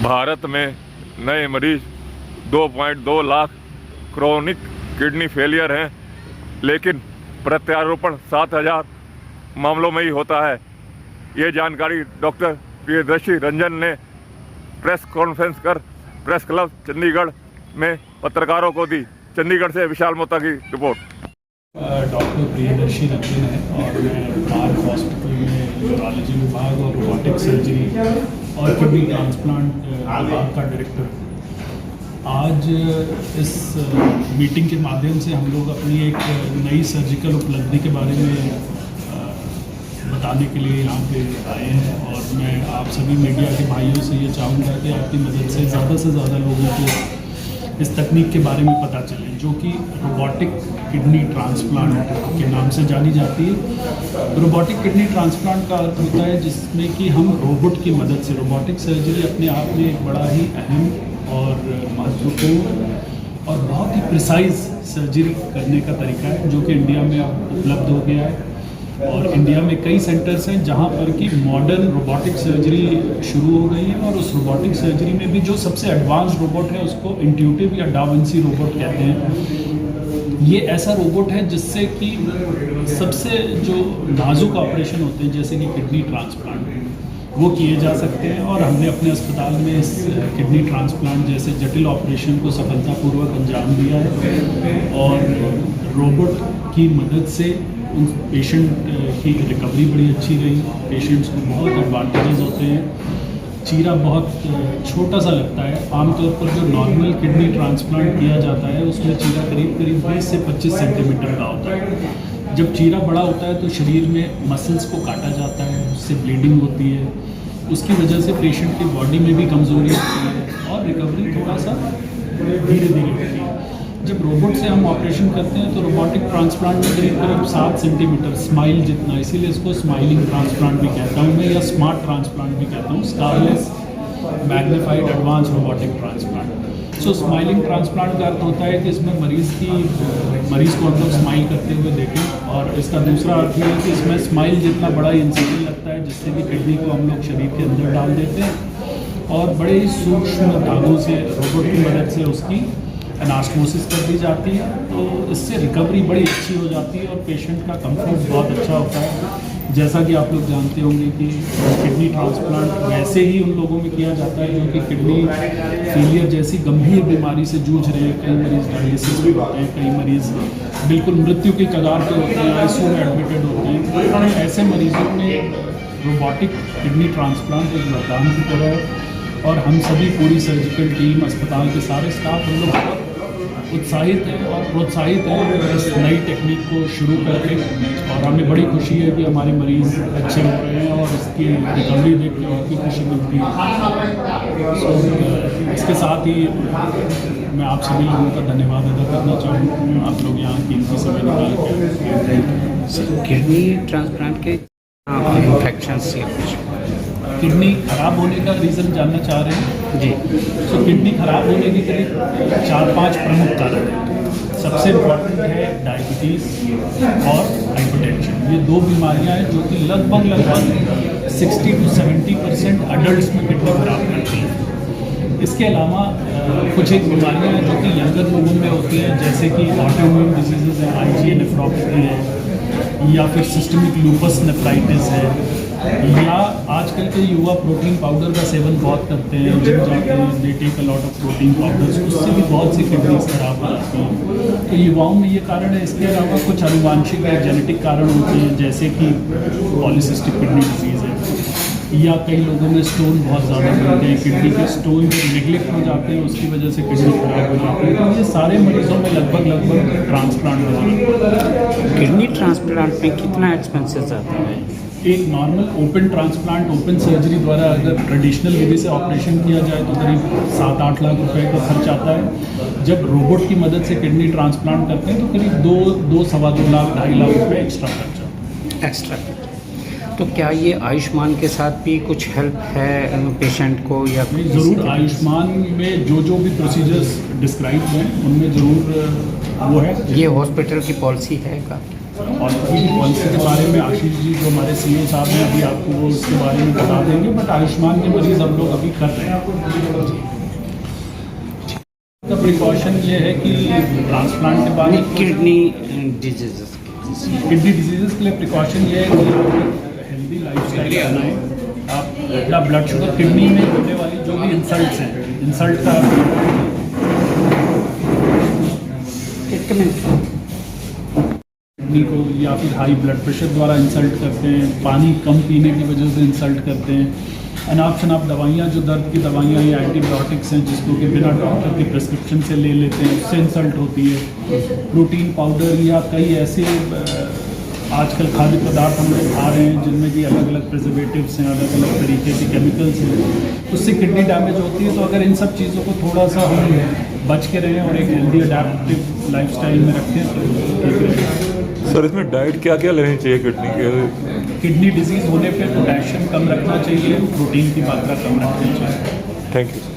भारत में नए मरीज 2.2 लाख क्रोनिक किडनी फेलियर हैं, लेकिन प्रत्यारोपण 7,000 मामलों में ही होता है। ये जानकारी डॉक्टर प्रियदर्शी रंजन ने प्रेस कॉन्फ्रेंस कर प्रेस क्लब चंडीगढ़ में पत्रकारों को दी। चंडीगढ़ से विशाल मोता की रिपोर्ट। डॉक्टर प्रियदर्शी रंजन है और मैं पार्क हॉस्पिटल में न्यूरोलॉजी विभाग और रोबोटिक सर्जरी और किडनी ट्रांसप्लांट विभाग का डायरेक्टर हूँ। आज इस मीटिंग के माध्यम से हम लोग अपनी एक नई सर्जिकल उपलब्धि के बारे में बताने के लिए यहाँ पे आए हैं और मैं आप सभी मीडिया के भाइयों से ये चाहूँगा कि आपकी मदद से ज़्यादा लोगों को इस तकनीक के बारे में पता चले, जो कि रोबोटिक किडनी ट्रांसप्लांट के नाम से जानी जाती है। रोबोटिक किडनी ट्रांसप्लांट का अर्थ होता है जिसमें कि हम रोबोट की मदद से, रोबोटिक सर्जरी अपने आप में एक बड़ा ही अहम और महत्वपूर्ण और बहुत ही प्रिसाइज सर्जरी करने का तरीका है, जो कि इंडिया में अब उपलब्ध हो गया है। और इंडिया में कई सेंटर्स हैं जहां पर कि मॉडर्न रोबोटिक सर्जरी शुरू हो गई है और उस रोबोटिक सर्जरी में भी जो सबसे एडवांस रोबोट है उसको इंट्यूटिव या डा विंसी रोबोट कहते हैं। ये ऐसा रोबोट है जिससे कि सबसे जो नाजुक ऑपरेशन होते हैं जैसे कि किडनी ट्रांसप्लांट वो किए जा सकते हैं और हमने अपने अस्पताल में इस किडनी ट्रांसप्लांट जैसे जटिल ऑपरेशन को सफलतापूर्वक अंजाम दिया है और रोबोट की मदद से उन पेशेंट की रिकवरी बड़ी अच्छी रही। पेशेंट्स को बहुत एडवांटेजेस होते हैं। चीरा बहुत छोटा सा लगता है। आमतौर पर जो नॉर्मल किडनी ट्रांसप्लांट किया जाता है उसमें चीरा करीब 20 से 25 सेंटीमीटर का होता है। जब चीरा बड़ा होता है तो शरीर में मसल्स को काटा जाता है, उससे ब्लीडिंग होती है, उसकी वजह से पेशेंट की बॉडी में भी कमज़ोरी होती है और रिकवरी थोड़ा सा धीरे होती है। जब रोबोट से हम ऑपरेशन करते हैं तो रोबोटिक ट्रांसप्लांट में करीब 7 सेंटीमीटर स्माइल जितना, इसीलिए इसको स्माइलिंग ट्रांसप्लांट भी कहता हूँ मैं, या स्मार्ट ट्रांसप्लांट भी कहता हूँ, scarless magnified advance robotic transplant. So smiling transplant का अर्थ होता है कि इसमें मरीज़ को हम लोग स्माइल करते हुए देखें, और इसका दूसरा अर्थ ये है कि इसमें स्माइल जितना बड़ा इंसिजन लगता है जिससे कि किडनी को हम लोग शरीर के अंदर डाल देते हैं और बड़े ही सूक्ष्म धागों से रोबोट की मदद से उसकी एनास्मोसिस कर दी जाती है। तो इससे रिकवरी बड़ी अच्छी हो जाती है और पेशेंट का कंफर्ट बहुत अच्छा होता है। जैसा कि आप लोग जानते होंगे कि किडनी ट्रांसप्लांट वैसे ही उन लोगों में किया जाता है जो कि किडनी फेलियर जैसी गंभीर बीमारी से जूझ रहे हैं। कई मरीज़ डायलिसिस भी होते हैं, कई मरीज़ बिल्कुल मृत्यु की कगार पर होते हैं, आईसीयू में एडमिटेड होते हैं। ऐसे मरीजों में रोबोटिक किडनी ट्रांसप्लांट एक वरदान की तरह है और हम सभी पूरी सर्जिकल टीम, अस्पताल के सारे स्टाफ हम लोग बहुत उत्साहित हैं और प्रोत्साहित हैं इस नई टेक्निक को शुरू करके, और हमें बड़ी खुशी है कि हमारे मरीज़ अच्छे हो रहे हैं और इसकी रिकवरी देख के और भी खुशी मिलती है। सो इसके साथ ही मैं आप सभी लोगों का धन्यवाद अदा करना चाहूँगा। आप लोग यहाँ कीमती समय निकाल के किडनी ट्रांसप्लांट के इन्फेक्शन से किडनी खराब होने का रीज़न जानना चाह रहे हैं जी। तो किडनी खराब होने के करीब 4-5 प्रमुख कारण हैं। सबसे इम्पॉर्टेंट है डायबिटीज़ और हाइपरटेंशन। ये दो बीमारियां हैं जो कि लगभग 60 to 70% अडल्ट में किडनी खराब करती हैं। इसके अलावा कुछ एक बीमारियां हैं जो कि यंगर लोगों में होती हैं, जैसे कि ऑटोइम्यून डिजीज़ है, IgA नेफ्रोपैथी है, या फिर सिस्टमिक लूपस नेफ्राइटिस है, या आजकल के युवा प्रोटीन पाउडर का सेवन बहुत करते हैं, जिम जाते हैं, they take a lot of protein powders, उससे भी बहुत सी किडनीज खराब हो जाती हैं। तो युवाओं में ये कारण है। इसके अलावा कुछ आनुवांशिक या जेनेटिक कारण होते हैं, जैसे कि पॉलीसिस्टिक किडनी डिजीज़ है, या कई लोगों में स्टोन बहुत ज़्यादा बनते हैं। किडनी के स्टोन जो नेग्लेक्ट हो जाते हैं उसकी वजह से किडनी खराब हो जाती है। तो ये सारे मरीजों में लगभग ट्रांसप्लांट हो जाता है। किडनी ट्रांसप्लांट में कितना एक्सपेंसेस आता है? एक normal open transplant, open surgery द्वारा अगर ट्रेडिशनल विधि से ऑपरेशन किया जाए तो करीब 7-8 लाख रुपए का खर्च आता है। जब रोबोट की मदद से किडनी ट्रांसप्लांट करते हैं तो करीब 2-2.25 लाख 2.5 लाख रुपए एक्स्ट्रा खर्च आता है। एक्स्ट्रा। तो क्या ये आयुष्मान के साथ भी कुछ हेल्प है पेशेंट को या ज़रूर आयुष्मान में जो भी प्रोसीजर्स डिस्क्राइब हैं उनमें ज़रूर वो है। ये हॉस्पिटल की पॉलिसी है का? और पॉलिसी के बारे में आशीष जी जो हमारे सीएम साहब हैं अभी आपको वो इसके बारे में बता देंगे, बट आयुष्मान के मरीज हम लोग अभी कर रहे हैं। तो प्रिकॉशन ये है कि ट्रांसप्लांट के बाद किडनी डिजीजेस किडनी डिजीज़ के लिए प्रिकॉशन ये है कि आप हेल्दी लाइफस्टाइल अपनाएं। आप अपना ब्लड शुगर, किडनी में होने वाली जो भी इंसल्ट्स हैं, इंसल्ट का किडनी को या फिर हाई ब्लड प्रेशर द्वारा इंसल्ट करते हैं, पानी कम पीने की वजह से इंसल्ट करते हैं, अनाप शनाप दवाइयाँ जो दर्द की दवाइयाँ या एंटीबायोटिक्स हैं जिसको कि बिना डॉक्टर की प्रिस्क्रिप्शन से ले लेते हैं, उससे इंसल्ट होती है। प्रोटीन पाउडर या कई ऐसे आजकल खाद्य पदार्थ हम लोग खा रहे हैं जिनमें कि अलग अलग प्रिजर्वेटिव्स हैं, अलग अलग तरीके के केमिकल्स हैं, उससे किडनी डैमेज होती है। तो अगर इन सब चीज़ों को थोड़ा सा हम बच के रहें और एक हेल्दी अडेप्टिव लाइफस्टाइल में रखें तो सर इसमें डाइट क्या क्या लेनी चाहिए किडनी के? किडनी डिजीज़ होने पे पोटेशियम कम रखना चाहिए, प्रोटीन की मात्रा कम रखनी चाहिए। Thank you.